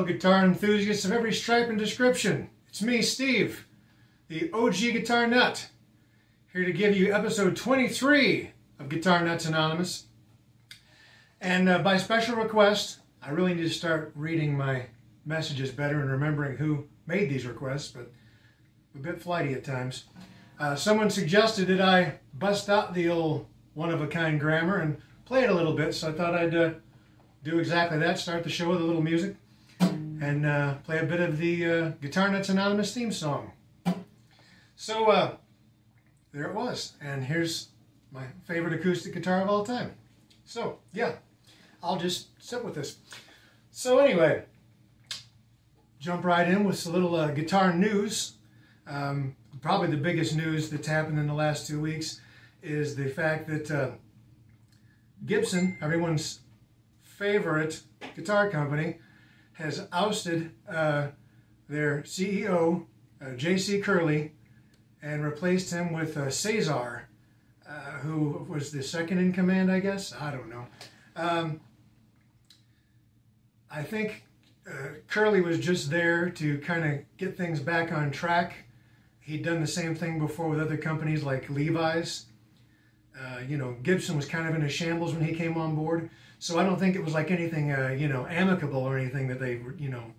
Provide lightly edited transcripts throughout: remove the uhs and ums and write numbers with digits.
guitar enthusiasts of every stripe and description. It's me, Steve, the OG Guitar Nut, here to give you episode 23 of Guitar Nuts Anonymous. And by special request, I really need to start reading my messages better and remembering who made these requests, but a bit flighty at times. Someone suggested that I bust out the old one-of-a-kind grammar and play it a little bit, so I thought I'd do exactly that, start the show with a little music, and play a bit of the Guitar Nuts Anonymous theme song. So there it was, and here's my favorite acoustic guitar of all time. So yeah, I'll just sit with this. So anyway, jump right in with a little guitar news. Probably the biggest news that's happened in the last 2 weeks is the fact that Gibson, everyone's favorite guitar company, has ousted their CEO, J.C. Curley, and replaced him with Cesar, who was the second in command, I guess? I don't know. I think Curley was just there to kind of get things back on track. He'd done the same thing before with other companies like Levi's. You know, Gibson was kind of in a shambles when he came on board. So I don't think it was like anything, you know, amicable or anything that they, you know,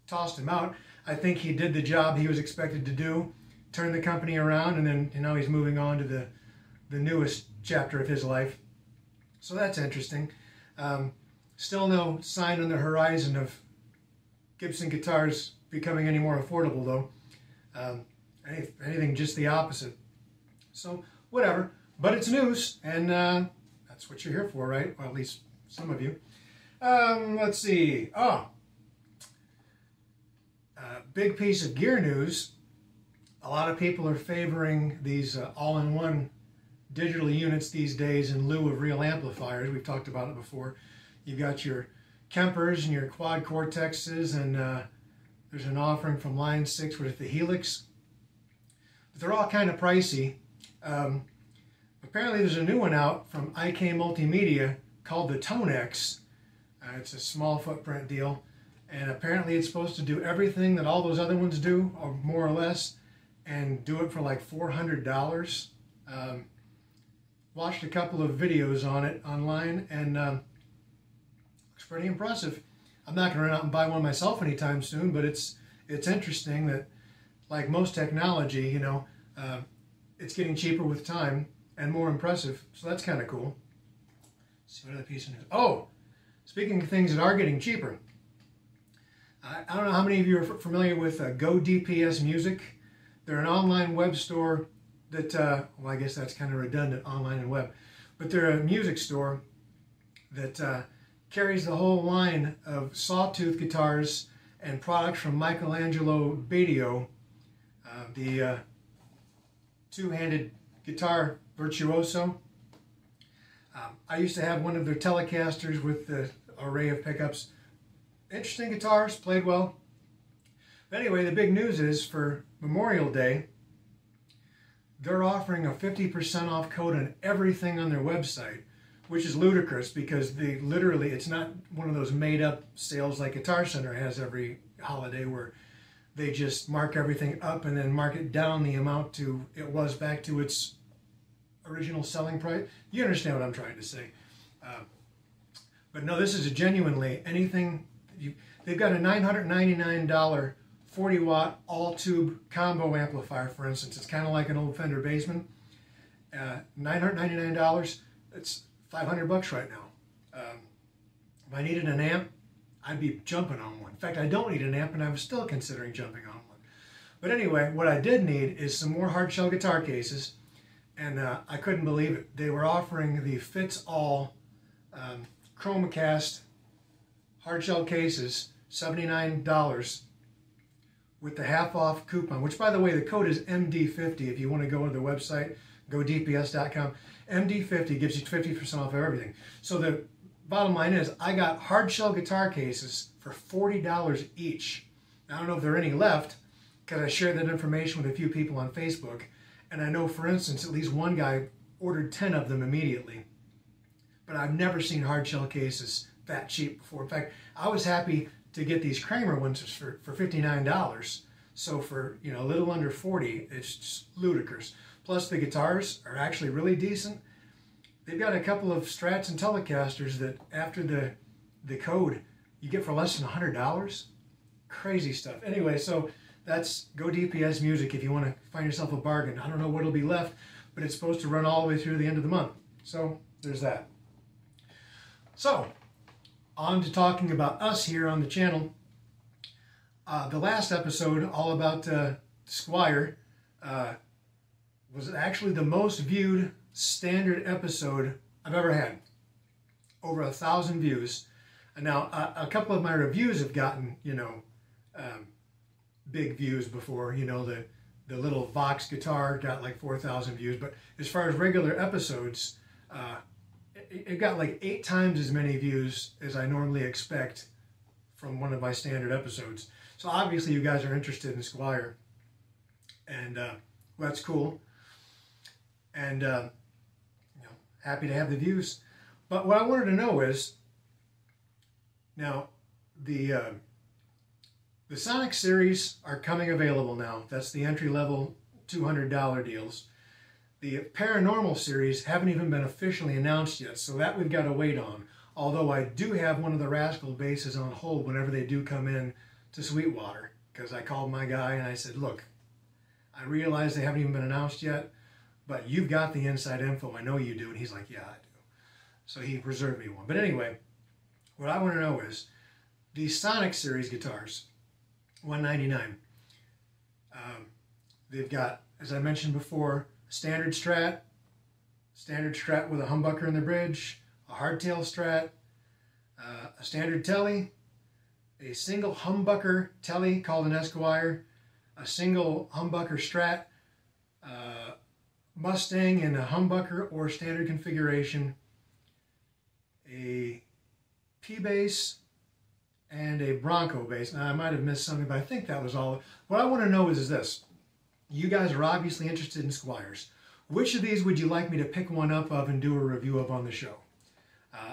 tossed him out. I think he did the job he was expected to do, turned the company around, and then, you know, he's moving on to the newest chapter of his life. So that's interesting. Still no sign on the horizon of Gibson guitars becoming any more affordable, though. Anything just the opposite. So whatever. But it's news, and that's what you're here for, right? Well, at least some of you. Let's see. Big piece of gear news. A lot of people are favoring these all-in-one digital units these days in lieu of real amplifiers. We've talked about it before. You've got your Kempers and your Quad Cortexes, and there's an offering from Line 6 with the Helix. But they're all kind of pricey. Apparently there's a new one out from IK Multimedia called the Tonex. It's a small footprint deal, and apparently it's supposed to do everything that all those other ones do, or more or less, and do it for like $400. Watched a couple of videos on it online, and looks pretty impressive. I'm not going to run out and buy one myself anytime soon, but it's interesting that, like most technology, you know, it's getting cheaper with time and more impressive, so that's kind of cool. Let's see what other piece of news. Oh, speaking of things that are getting cheaper, I don't know how many of you are familiar with Go DPS Music. They're an online web store that, well, I guess that's kind of redundant, online and web, but they're a music store that carries the whole line of sawtooth guitars and products from Michelangelo Badio, the two-handed guitar virtuoso. I used to have one of their Telecasters with the array of pickups. Interesting guitars, played well. But anyway, the big news is for Memorial Day, they're offering a 50% off code on everything on their website, which is ludicrous because they literally, it's not one of those made-up sales like Guitar Center has every holiday where they just mark everything up and then mark it down the amount to it was back to its original selling price. You understand what I'm trying to say. But no, this is a genuinely anything. They've got a $999 40-watt all-tube combo amplifier, for instance. It's kind of like an old Fender Bassman. $999. It's $500 right now. If I needed an amp, I'd be jumping on one. In fact, I don't need an amp, and I'm still considering jumping on one. But anyway, what I did need is some more hardshell guitar cases, and I couldn't believe it. They were offering the Fits-All Chromacast hardshell cases, $79, with the half-off coupon, which, by the way, the code is MD50 if you want to go to the website, godps.com. MD50 gives you 50% off of everything. So the bottom line is, I got hardshell guitar cases for $40 each. Now, I don't know if there are any left, because I shared that information with a few people on Facebook, and I know, for instance, at least one guy ordered 10 of them immediately. But I've never seen hardshell cases that cheap before. In fact, I was happy to get these Kramer ones for $59. So for, you know, a little under 40, it's just ludicrous. Plus the guitars are actually really decent. They've got a couple of Strats and Telecasters that after the code you get for less than $100. Crazy stuff. Anyway, so that's Go DPS Music if you want to find yourself a bargain. I don't know what'll be left, but it's supposed to run all the way through the end of the month. So there's that. So on to talking about us here on the channel. The last episode, all about Squier, was actually the most viewed standard episode I've ever had. Over 1,000 views. And now a couple of my reviews have gotten, you know, big views before. You know, the little Vox guitar got like 4,000 views. But as far as regular episodes, it got like 8 times as many views as I normally expect from one of my standard episodes. So obviously you guys are interested in Squier, and well, that's cool, and you know, happy to have the views. But what I wanted to know is, now the Sonic Series are coming available now. That's the entry-level $200 deals. The Paranormal Series haven't even been officially announced yet, so that we've got to wait on. Although I do have one of the Rascal basses on hold whenever they do come in to Sweetwater, because I called my guy and I said, look, I realize they haven't even been announced yet, but you've got the inside info. I know you do. And he's like, yeah, I do. So he reserved me one. But anyway, what I want to know is these Sonic Series guitars, $199. They've got, as I mentioned before, standard Strat with a humbucker in the bridge, a hardtail Strat, a standard Tele, a single humbucker Tele called an Esquire, a single humbucker Strat, Mustang in a humbucker or standard configuration, a P-bass, and a Bronco bass. Now I might have missed something, but I think that was all. What I want to know is this. You guys are obviously interested in Squiers. Which of these would you like me to pick one up of and do a review of on the show?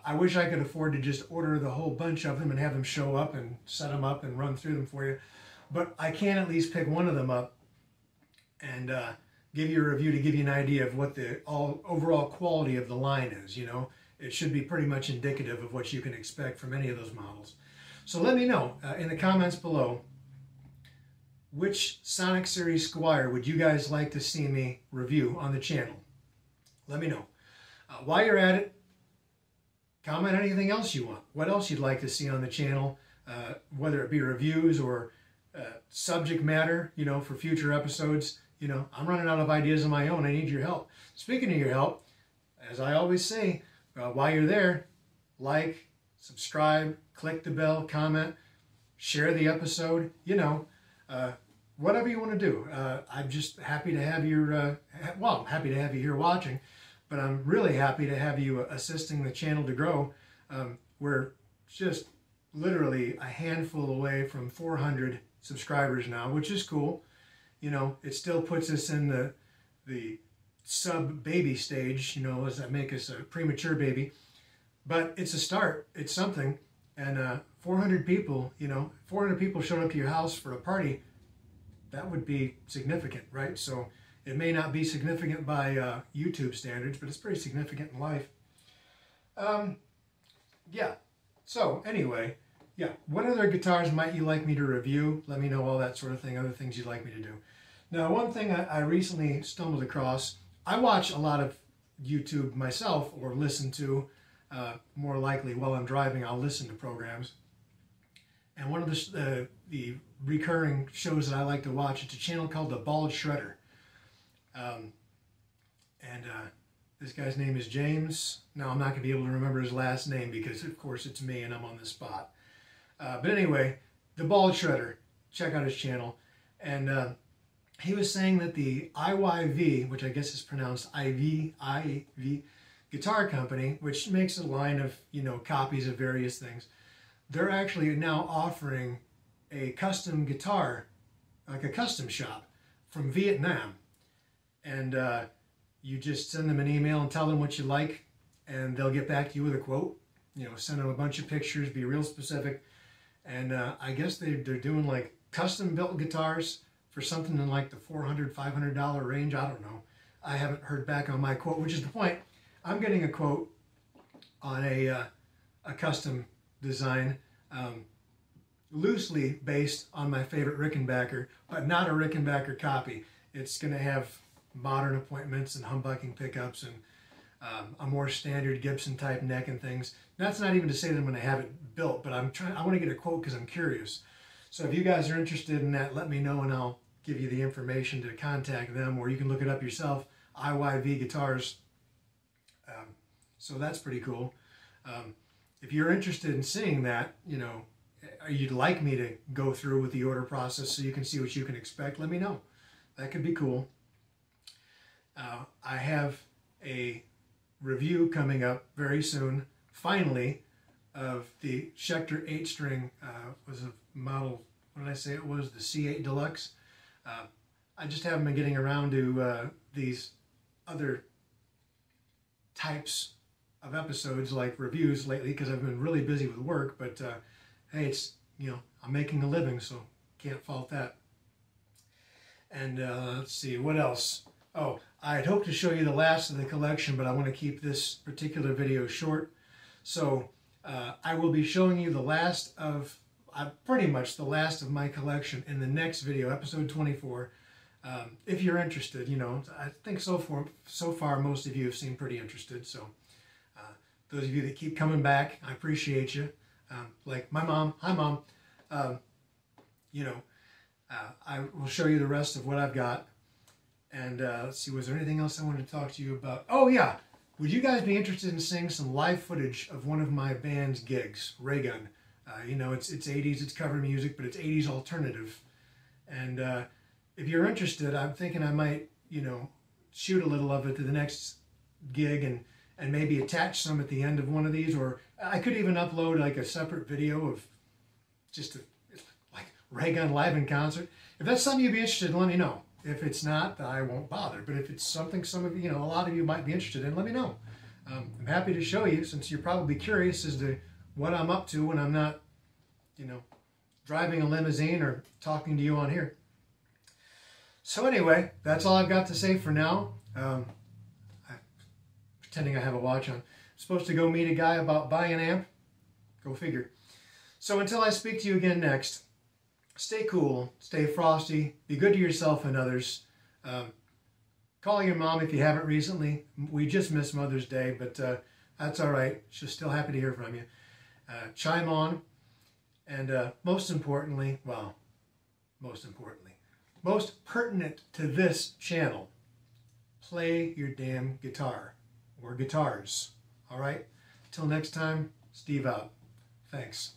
I wish I could afford to just order the whole bunch of them and have them show up and set them up and run through them for you. But I can at least pick one of them up and give you a review to give you an idea of what the overall quality of the line is. You know, it should be pretty much indicative of what you can expect from any of those models. So let me know in the comments below, which Sonic Series Squier would you guys like to see me review on the channel? Let me know. While you're at it, comment anything else you want. What else you'd like to see on the channel, whether it be reviews or subject matter, you know, for future episodes. You know, I'm running out of ideas of my own. I need your help. Speaking of your help, as I always say, while you're there, like, subscribe, click the bell, comment, share the episode, you know, whatever you want to do. I'm just happy to have your, well, I'm happy to have you here watching, but I'm really happy to have you assisting the channel to grow. We're just literally a handful away from 400 subscribers now, which is cool. You know, it still puts us in the sub-baby stage, you know, as that make us a premature baby. But it's a start. It's something. And 400 people, you know, 400 people showed up to your house for a party. That would be significant, right? So it may not be significant by YouTube standards, but it's pretty significant in life. Yeah. So anyway, yeah. What other guitars might you like me to review? Let me know all that sort of thing, other things you'd like me to do. Now, one thing I recently stumbled across, I watch a lot of YouTube myself, or listen to, more likely while I'm driving, I'll listen to programs. And one of the recurring shows that I like to watch, it's a channel called The Bald Shredder. This guy's name is James. Now, I'm not going to be able to remember his last name because, of course, it's me and I'm on the spot. But anyway, The Bald Shredder, check out his channel. And he was saying that the IYV, which I guess is pronounced IV, guitar company, which makes a line of, you know, copies of various things, they're actually now offering a custom guitar, like a custom shop from Vietnam. And you just send them an email and tell them what you like, and they'll get back to you with a quote. You know, send them a bunch of pictures, be real specific, And I guess they're doing like custom built guitars for something in like the $400, $500 range. I don't know. I haven't heard back on my quote, which is the point. I'm getting a quote on a custom design, loosely based on my favorite Rickenbacker, but not a Rickenbacker copy. It's going to have modern appointments and humbucking pickups and a more standard Gibson type neck and things. That's not even to say that I'm going to have it built, but I want to get a quote because I'm curious. So if you guys are interested in that, let me know and I'll give you the information to contact them, or you can look it up yourself, IYV Guitars. So that's pretty cool. If you're interested in seeing that, you know, you'd like me to go through with the order process so you can see what you can expect, let me know. That could be cool. I have a review coming up very soon, finally, of the Schecter 8-string, was a model, what did I say it was, the C8 Deluxe. I just haven't been getting around to these other types of episodes like reviews lately because I've been really busy with work, but hey, it's, you know, I'm making a living, so can't fault that. And let's see, what else? Oh, I had hoped to show you the last of the collection, but I want to keep this particular video short. So I will be showing you the last of, pretty much the last of my collection in the next video, episode 24. If you're interested, you know, I think so far most of you have seemed pretty interested. So those of you that keep coming back, I appreciate you. Like my mom, hi Mom. You know, I will show you the rest of what I've got. And let's see, was there anything else I wanted to talk to you about? Oh yeah, would you guys be interested in seeing some live footage of one of my band's gigs, Raygun? You know, it's 80s, it's cover music, but it's 80s alternative. And if you're interested, I'm thinking I might, you know, shoot a little of it to the next gig and maybe attach some at the end of one of these, or I could even upload like a separate video of just like Raygun live in concert. If that's something you'd be interested in, let me know. If it's not, I won't bother. But if it's something some of you know, a lot of you might be interested in, let me know. I'm happy to show you, since you're probably curious as to what I'm up to when I'm not, you know, driving a limousine or talking to you on here. So anyway, that's all I've got to say for now. I'm pretending I have a watch on. I'm supposed to go meet a guy about buying an amp. Go figure. So until I speak to you again next, stay cool, stay frosty, be good to yourself and others. Call your mom if you haven't recently. We just missed Mother's Day, but that's all right. She's still happy to hear from you. Chime on. And most importantly, most pertinent to this channel, play your damn guitar or guitars. All right? Till next time, Steve out. Thanks.